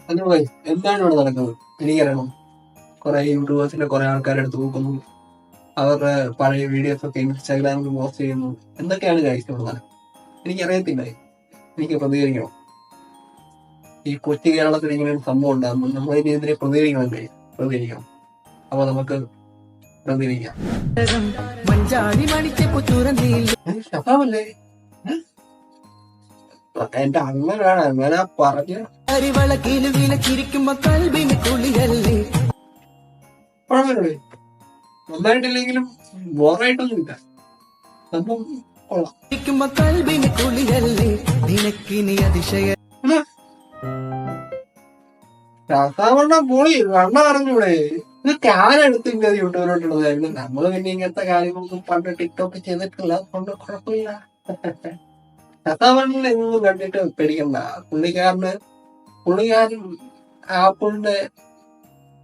അതുപോലെ എന്താണ് ഇവിടെ നടക്കുന്നത് എനിക്കറിയണം. കുറെ യൂട്യൂബേഴ്സിന്റെ കുറെ ആൾക്കാരെടുത്ത് നോക്കുന്നു, അവരുടെ പഴയ വീഡിയോസ് ഒക്കെ ഇൻസ്റ്റാഗ്രാമിൽ പോസ്റ്റ് ചെയ്യുന്നു. എന്തൊക്കെയാണ് കഴിക്കുന്നത് എനിക്കറിയത്തില്ല. എനിക്ക് പ്രതികരിക്കണം. ഈ കൊച്ചു കേരളത്തിൽ ഇങ്ങനെ ഒരു സംഭവം ഉണ്ടാകുമ്പോൾ നമ്മളിതിനെതിരെ പ്രതികരിക്കണം. അപ്പൊ നമുക്ക് പ്രതികരിക്കാം. ഷഫാമല്ലേ എന്റെ അണ്ണനാണ് അങ്ങനെ പറഞ്ഞ നന്നായിട്ടില്ലെങ്കിലും ബോറായിട്ടൊന്നുമില്ല. സംഭവം കൊള്ളാം. ഷഫാമണ്ണ പോളി കണ്ണ അറിഞ്ഞൂടെ? ഇത് ഞാനെടുത്തില്ല യൂട്യൂബിലോട്ടുള്ളതായിരുന്നു. നമ്മള് പിന്നെ ഇങ്ങനത്തെ കാര്യങ്ങളൊന്നും പണ്ട് ടിക്ടോക്ക് ചെയ്തിട്ടില്ല, അതുകൊണ്ട് കുഴപ്പമില്ല. ഷഫാമണ്ണിൽ എന്നും കണ്ടിട്ട് പേടിക്കണ്ട. പുള്ളിക്കാരൻ ആപ്പിളിന്റെ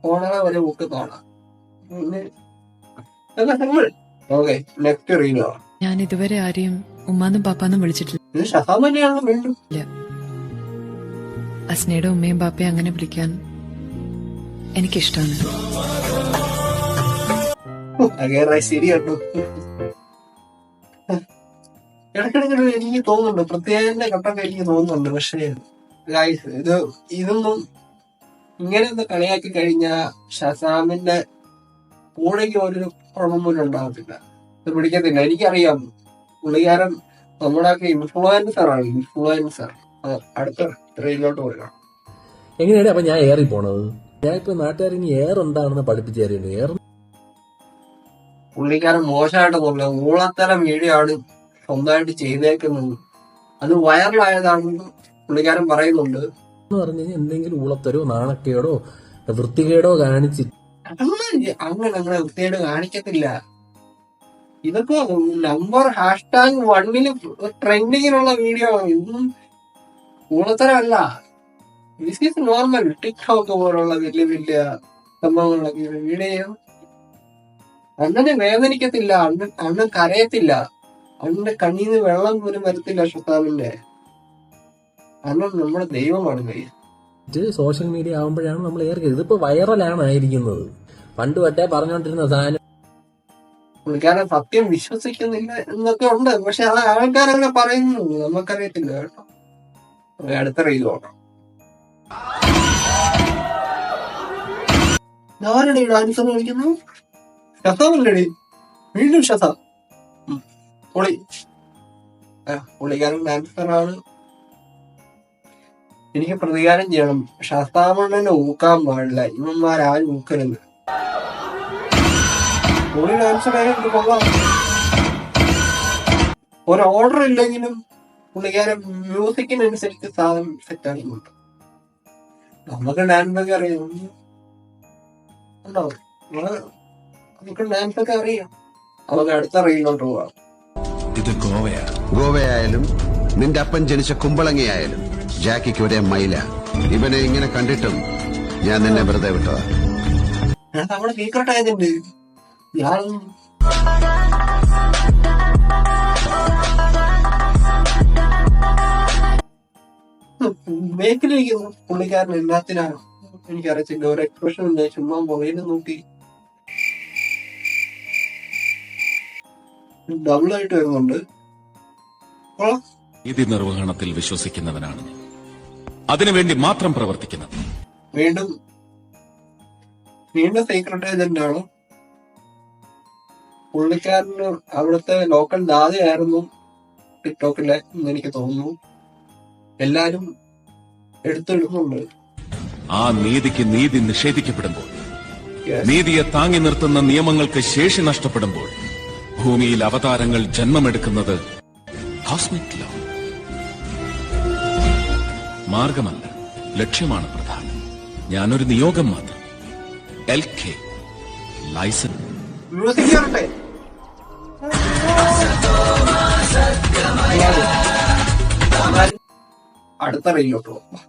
ഓണറെ വരെ ബുക്കുന്നതാണ്. Okay, next റീലോ. ഞാൻ ഇതുവരെ ആരെയും ഉമ്മാന്നും പാപ്പാന്നും വിളിച്ചിട്ടില്ല. ഇത് ഷഫാമന്നെയാണല്ലോ വീണ്ടും. അസ്നയുടെ ഉമ്മയും പാപ്പയും അങ്ങനെ വിളിക്കാൻ എനിക്കിഷ്ടമാണ്. ശരിയാട്ടോ. ഇടയ്ക്കിടയ്ക്ക് എനിക്ക് തോന്നുന്നുണ്ട്, പ്രത്യേക ഘട്ടമൊക്കെ എനിക്ക് തോന്നുന്നുണ്ട്. പക്ഷേ ഇതൊന്നും ഇങ്ങനെ ഒന്ന് കളിയാക്കി കഴിഞ്ഞാ ഷസാമിന്റെ കൂടെക്ക് ഒരു കുഴപ്പം പോലും ഉണ്ടാകത്തില്ല. ഇത് പിടിക്കത്തില്ല. എനിക്കറിയാം പുള്ളിക്കാരൻ നമ്മുടെയൊക്കെ ഇൻഫ്ലുവൻസർ. അടുത്ത ട്രെയിനിലോട്ട് പോകാം. എങ്ങനെയാണ് അപ്പൊ ഞാൻ ഏറി പോണത്? ഞാൻ ഇപ്പൊ നാട്ടുകാർ ഇനി എയർ എന്താണെന്ന് പഠിപ്പിച്ചേറിയുണ്ട്. എയർ പുള്ളിക്കാരൻ മോശമായിട്ട് തോന്നില്ല. ഊളത്തരം വീഡിയോ ആണ് സ്വന്തമായിട്ട് ചെയ്തേക്കുന്നത്. അത് വൈറലായതാണെന്ന് പുള്ളിക്കാരൻ പറയുന്നുണ്ട്. പറഞ്ഞു കഴിഞ്ഞാൽ എന്തെങ്കിലും ഊളത്തരോ നാണക്കേടോ വൃത്തികേടോ കാണിച്ച് അങ്ങനെ വൃത്തികേട് കാണിക്കത്തില്ല. ഇതൊക്കെ നമ്പർ #1 ട്രെൻഡിങ്ങിനുള്ള വീഡിയോ ആണ്. ഇതൊന്നും ഊളത്തരമല്ല. This is normal. ടിക്ടോക്ക് പോലുള്ള വലിയ വലിയ സംഭവങ്ങളൊക്കെ വീഡിയോ അണ്ണനെ വേദനിക്കത്തില്ല, അണ്ണൻ കരയത്തില്ല, അണ്ണന്റെ കണ്ണീന്ന് വെള്ളം പോലും വരത്തില്ല. ഷഫാമിന്റെ അണ്ണൻ നമ്മുടെ ദൈവമാണ്. സോഷ്യൽ മീഡിയ ആവുമ്പോഴാണ് നമ്മൾ ഏറി. ഇതിപ്പോ വൈറലാണ് ആയിരിക്കുന്നത്. പണ്ട് പറ്റേ പറഞ്ഞോണ്ടിരുന്ന സാധനം പുള്ളിക്കാരൻ സത്യം വിശ്വസിക്കുന്നില്ല എന്നൊക്കെ ഉണ്ട്. പക്ഷെ അത് ആൾക്കാരങ്ങനെ പറയുന്നു, നമുക്കറിയത്തില്ല കേട്ടോ. അടുത്ത റീൽ നോക്കാം. ആരുടെ ഡാൻസർ കളിക്കുന്നു? ഷസാമല്ലേടി? വീണ്ടും ഷസാം. പുള്ളിക്കാരൻ ഡാൻസറാണ്. എനിക്ക് പ്രതികാരം ചെയ്യണം. ഷസാമണ്ണനെ ഊക്കാൻ പാടില്ല. ഇവന്മാരാരും ഊക്കരുത്. പുള്ളി ഡാൻസറായിട്ട് കൊള്ളാം. ഒരു ഓർഡർ ഇല്ലെങ്കിലും പുള്ളിക്കാരൻ മ്യൂസിക്കിനനുസരിച്ച് സാധനം സെറ്റാക്കുന്നുണ്ട്. നമുക്ക് ഡാൻസൊക്കെ അറിയാം. നമുക്ക് ഡാൻസൊക്കെ അറിയാം. നമുക്ക് അടുത്ത റീലോട്ട് പോവാം. ഇത് ഗോവയായാലും നിന്റെ അപ്പൻ ജനിച്ച കുമ്പളങ്ങിയായാലും ജാക്കിക്ക് ഒരേ മൈല. ഇവനെ ഇങ്ങനെ കണ്ടിട്ടും ഞാൻ നിന്നെ വെറുതെ വിട്ടതാ. നമ്മുടെ സീക്രട്ട് ഏജന്റ് ബേക്കിലിരിക്കുന്നു. പുള്ളിക്കാരൻ എല്ലാത്തിനാണ് എനിക്കറിയത്തില്ല. ഒരു എക്സ്പ്രഷൻ ഉണ്ട്. ചുമ്മാ മൊബൈലിൽ നോക്കി ഡബിളായിട്ട് വരുന്നുണ്ട്. നീതി നിർവഹണത്തിൽ വിശ്വസിക്കുന്നവനാണ്, അതിനുവേണ്ടി മാത്രം പ്രവർത്തിക്കുന്നത്. വീണ്ടും സീക്രട്ട് ഏജന്റ് ആണ്. പുള്ളിക്കാരന് അവിടുത്തെ ലോക്കൽ ദാതയായിരുന്നു ടിക്ടോക്കിലെ എന്ന് എനിക്ക് തോന്നുന്നു. എല്ലാരും എടുത്തെടുക്കുന്നുണ്ട്. ആ നീതിക്ക് നീതി നിഷേധിക്കപ്പെടുമ്പോൾ, നീതിയെ താങ്ങി നിർത്തുന്ന നിയമങ്ങൾക്ക് ശേഷി നഷ്ടപ്പെടുമ്പോൾ ഭൂമിയിൽ അവതാരങ്ങൾ ജന്മമെടുക്കുന്നത് കോസ്മിക് ലോ. മാർഗമല്ല, ലക്ഷ്യമാണ് പ്രധാനം. ഞാനൊരു നിയോഗം മാത്രം. LK licence. അടുത്ത റീലോട്ട് പോകും.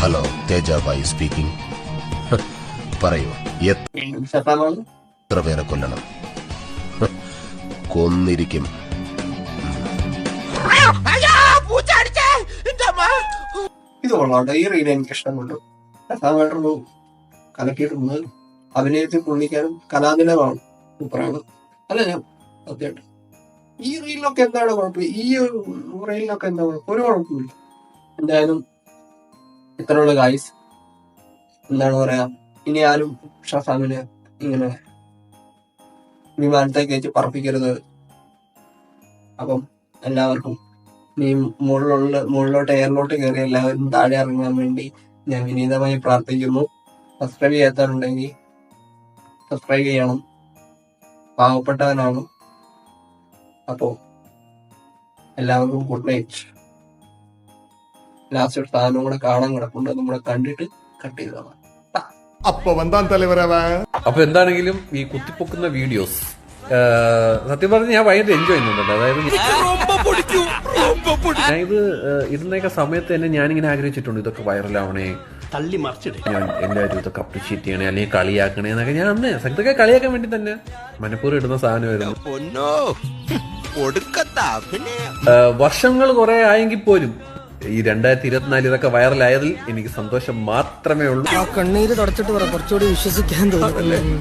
Hello, Tejabhai speaking. പറയൂ, എത്ര പേരെ കൊല്ലണം? കൊന്നിരിക്കും. ഇത് കൊള്ളാം. ഈ റീൽ എനിക്ക് ഇഷ്ടപ്പെട്ടു. രസമായിട്ടൊരു കലക്കിയിട്ടുണ്ട്. അഭിനയത്തിൽ പുള്ളിക്കാരും കലാതിലകമാണ്, സൂപ്പറാണ്. അല്ല ഞാൻ സത്യമായിട്ട് ഈ റീലിനൊക്കെ എന്താണ് കുഴപ്പം? ഈ റീലിനൊക്കെ എന്താ കുഴപ്പം? ഒരു കുഴപ്പമില്ല. എന്തായാലും ഇത്രയുള്ള ഗായ്സ്, എന്താണ് പറയാ, ഇനി ആരും ഷസാമിനെ ഇങ്ങനെ വിമാനത്തേക്ക് വെച്ച് പറപ്പിക്കരുത്. അപ്പം എല്ലാവർക്കും നീ മുകളിലോട്ട് എയറിലോട്ട് കയറി എല്ലാവരും താഴെ ഇറങ്ങാൻ വേണ്ടി ഞാൻ വിനീതമായി പ്രാർത്ഥിക്കുന്നു. സബ്സ്ക്രൈബ് ചെയ്യാത്തവരുണ്ടെങ്കിൽ സബ്സ്ക്രൈബ് ചെയ്യണം. പാവപ്പെട്ടവനാണ്. അപ്പോ എല്ലാവർക്കും ഗുഡ് നൈറ്റ്. ലാസ്റ്റ് ഒരു സാധനം കൂടെ കാണാൻ കിടപ്പുണ്ട്, അതും കൂടെ കണ്ടിട്ട് കട്ട് ചെയ്തതാണ്. അപ്പൊ എന്താണെങ്കിലും ഈ കുത്തിപ്പൊക്കുന്ന വീഡിയോസ് സത്യം പറഞ്ഞ് ഞാൻ ഭയങ്കര എൻജോയ് ചെയ്യുന്നുണ്ട്. അതായത് ഞാൻ ഇത് ഇടുന്നൊക്കെ സമയത്ത് തന്നെ ഞാനിങ്ങനെ ആഗ്രഹിച്ചിട്ടുണ്ട്, ഇതൊക്കെ വൈറലാവണേ, ഞാൻ എല്ലാവരും ഇതൊക്കെ അപ്രീഷിയേറ്റ് ചെയ്യണേ, അല്ലെങ്കിൽ കളിയാക്കണേ എന്നൊക്കെ. ഞാൻ അന്ന് ഇതൊക്കെ കളിയാക്കാൻ വേണ്ടി തന്നെ മനഃപൂർവ്വം ഇടുന്ന സാധനമായിരുന്നു. വർഷങ്ങൾ കുറെ ആയെങ്കിൽ പോലും ഈ 2024 ഇതൊക്കെ വൈറലായതിൽ എനിക്ക് സന്തോഷം മാത്രമേ ഉള്ളൂ. കണ്ണീര് തുടച്ചിട്ട് കുറച്ചുകൂടി വിശ്വസിക്കാൻ തോന്നുന്നു.